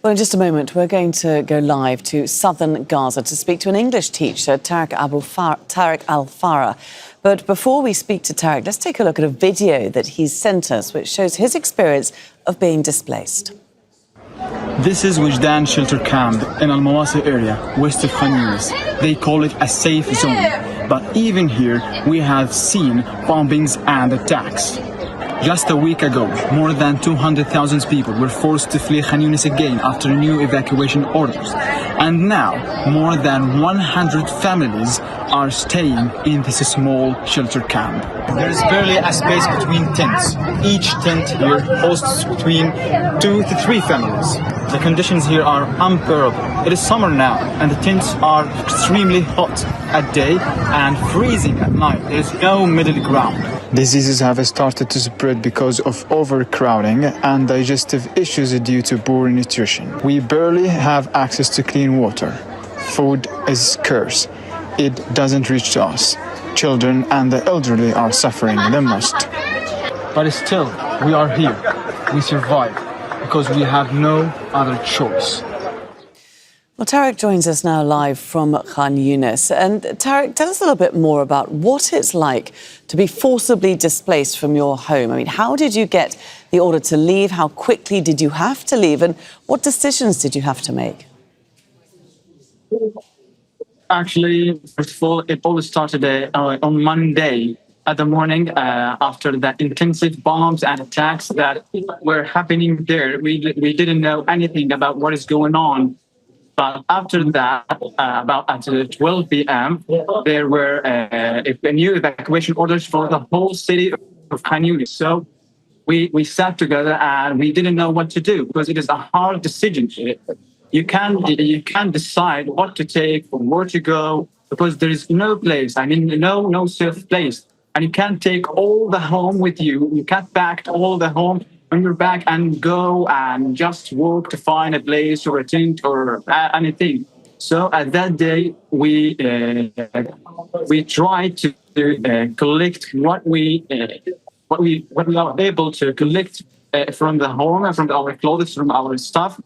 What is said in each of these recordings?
Well, in just a moment, we're going to go live to southern Gaza to speak to an English teacher, Tarek al-Farra. But before we speak to Tarek, let's take a look at a video that he's sent us, which shows his experience of being displaced. This is Wijdan shelter camp in al-Mawasi area, west of Khan Younis. They call it a safe zone. But even here, we have seen bombings and attacks. Just a week ago, more than 200,000 people were forced to flee Khan Younis again after new evacuation orders. And now, more than 100 families are staying in this small shelter camp. There is barely a space between tents. Each tent here hosts between 2 to 3 families. The conditions here are unbearable. It is summer now, and the tents are extremely hot at day and freezing at night. There is no middle ground. Diseases have started to spread because of overcrowding and digestive issues due to poor nutrition. We barely have access to clean water. Food is scarce. It doesn't reach to us. Children and the elderly are suffering the most. But still, we are here. We survive because we have no other choice. Well, Tarek joins us now live from Khan Younis. And Tarek, tell us a little bit more about what it's like to be forcibly displaced from your home. I mean, how did you get the order to leave? How quickly did you have to leave? And what decisions did you have to make? Actually, first of all, it all started on Monday at the morning after the intensive bombs and attacks that were happening there. We didn't know anything about what is going on. But after that, about at 12 p.m., there were new evacuation orders for the whole city of Khan Younis. So we sat together and we didn't know what to do because it is a hard decision. You can't decide what to take or where to go because there is no place. I mean, no safe place, and you can't take all the home with you. You can't pack all the home on your back and go and just walk to find a place or a tent or anything. So at that day, we tried to collect what we are able to collect from the home and from our clothes, from our stuff.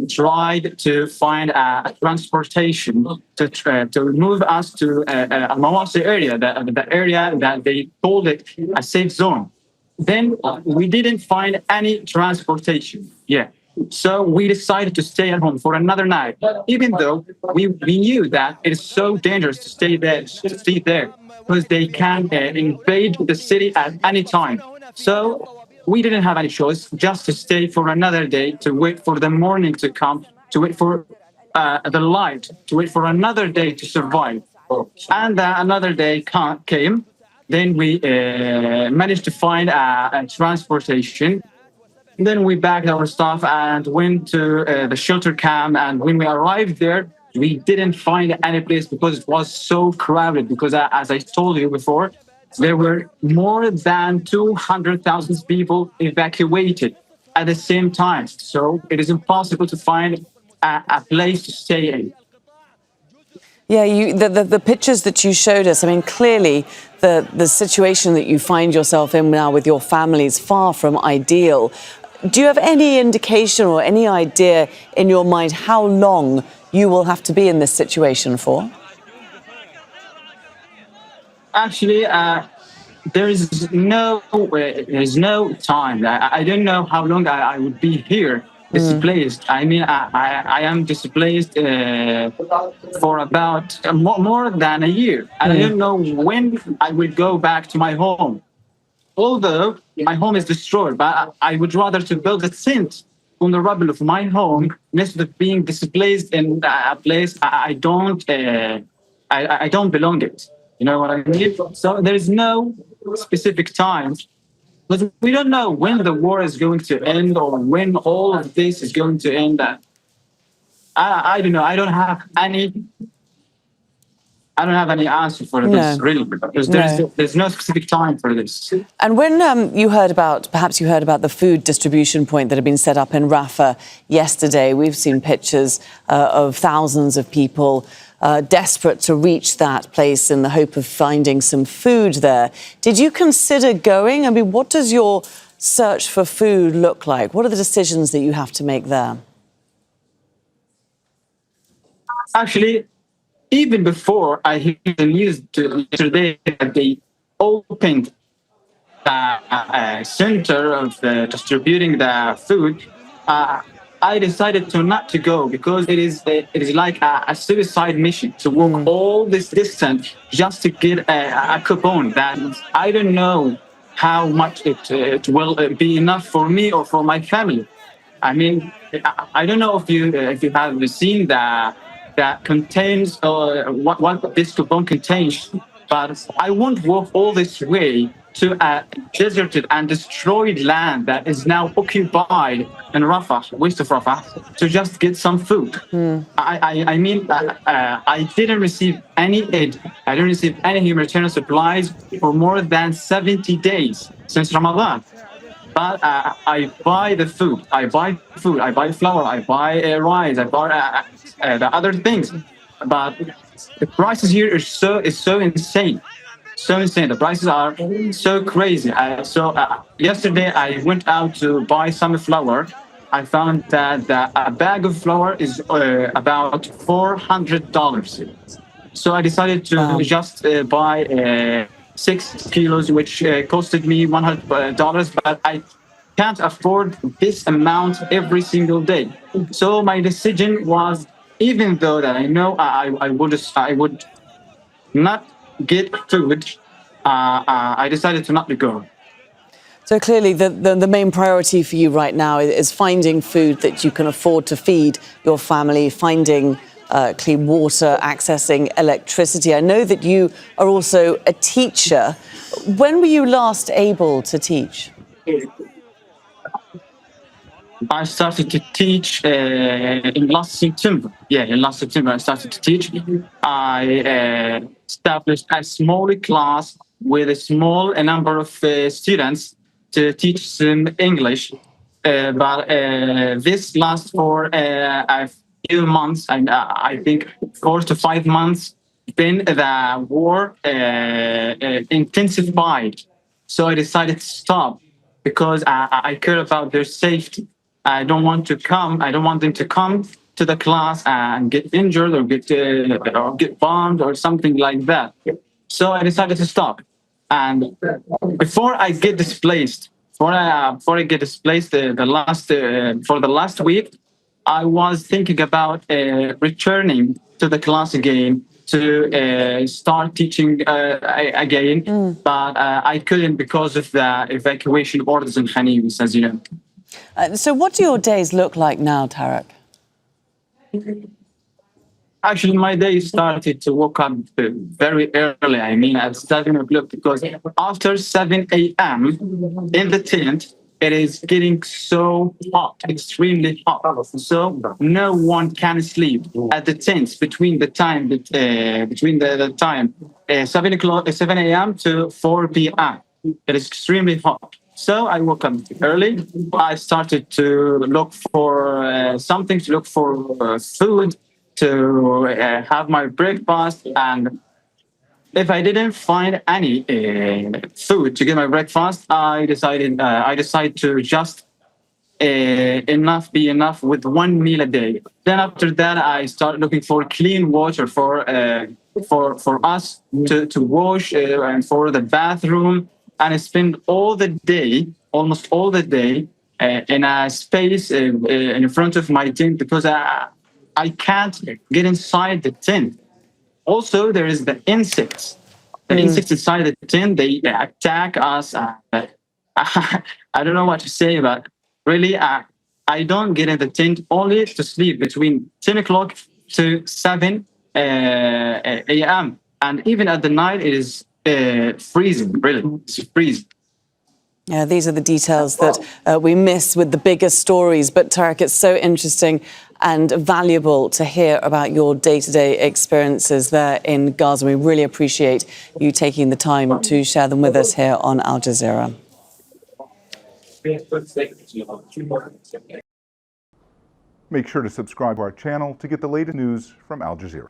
Tried to find a transportation to move us to al-Mawasi area, the area that they called it a safe zone. Then we didn't find any transportation. Yeah. So we decided to stay at home for another night, even though we knew that it is so dangerous to stay there because they can invade the city at any time. So we didn't have any choice, just to stay for another day, to wait for the morning to come, to wait for the light, to wait for another day to survive. And another day came. Then we managed to find a transportation. Then we packed our stuff and went to the shelter camp. And when we arrived there, we didn't find any place because it was so crowded. Because as I told you before, there were more than 200,000 people evacuated at the same time. So it is impossible to find a place to stay in. Yeah, the pictures that you showed us, I mean, clearly the situation that you find yourself in now with your family is far from ideal. Do you have any indication or any idea in your mind how long you will have to be in this situation for? Actually, there's no time. I don't know how long I would be here displaced. I mean, I am displaced for about more than a year. And I don't know when I will go back to my home. Although my home is destroyed, but I would rather to build a tent on the rubble of my home instead of being displaced in a place I don't belong it. You know what I mean? So there is no specific time. But we don't know when the war is going to end or when all of this is going to end. I don't know. I don't have any I don't have any answer for this, really, because there's no specific time for this. And when perhaps you heard about the food distribution point that had been set up in Rafah yesterday, we've seen pictures of thousands of people desperate to reach that place in the hope of finding some food there. Did you consider going? I mean, what does your search for food look like? What are the decisions that you have to make there? Actually, even before I heard the news yesterday that they opened the center of distributing the food, I decided not to go because it is like a suicide mission to walk all this distance just to get a coupon that I don't know how much it will be enough for me or for my family. I mean, I don't know if you have seen that contains what this coupon contains, but I won't walk all this way to a deserted and destroyed land that is now occupied in Rafah, west of Rafah, to just get some food. I mean, I didn't receive any aid. I didn't receive any humanitarian supplies for more than 70 days since Ramadan. But I buy the food. I buy food. I buy flour. I buy rice. I buy the other things. But the prices here is so insane. So insane. The prices are so crazy. So yesterday I went out to buy some flour. I found that a bag of flour is about $400. So I decided to just buy 6 kilos, which costed me $100, but I can't afford this amount every single day. So my decision was, even though that I know I would not get food, I decided to not to go. So clearly the main priority for you right now is finding food that you can afford to feed your family, finding clean water, accessing electricity. I know that you are also a teacher. When were you last able to teach? I started to teach in last September. Yeah, in last September I started to teach. I established a small class with a small number of students to teach them English. But this lasts for a few months, and I think 4 to 5 months. Then the war intensified. So I decided to stop because I care about their safety. I don't want them to come to the class and get injured or get bombed or something like that. So I decided to stop. And before I get displaced, for the last week, I was thinking about returning to the class again to start teaching again, but I couldn't because of the evacuation orders in Khan Younis, as you know. So what do your days look like now, Tarek? Actually, my day started to wake up very early. I mean, at 7 o'clock, because after 7 a.m. in the tent, it is getting so hot, extremely hot. So no one can sleep at the tents between the time 7 a.m. to 4 p.m. It is extremely hot. So I woke up early. I started to look for something, to look for food, to have my breakfast. And if I didn't find any food to get my breakfast, I decided to just be enough with one meal a day. Then after that, I started looking for clean water for us to wash and for the bathroom. And I spend almost all the day, in a space in front of my tent because I can't get inside the tent. Also, there is the insects. The insects inside the tent, they attack us. I don't know what to say, but really, I don't get in the tent only to sleep between 10 o'clock to 7 a.m. And even at the night, it is freezing, really. It's freezing. Yeah, these are the details that we miss with the bigger stories. But Tarek, it's so interesting and valuable to hear about your day-to-day experiences there in Gaza. We really appreciate you taking the time to share them with us here on Al Jazeera. Make sure to subscribe to our channel to get the latest news from Al Jazeera.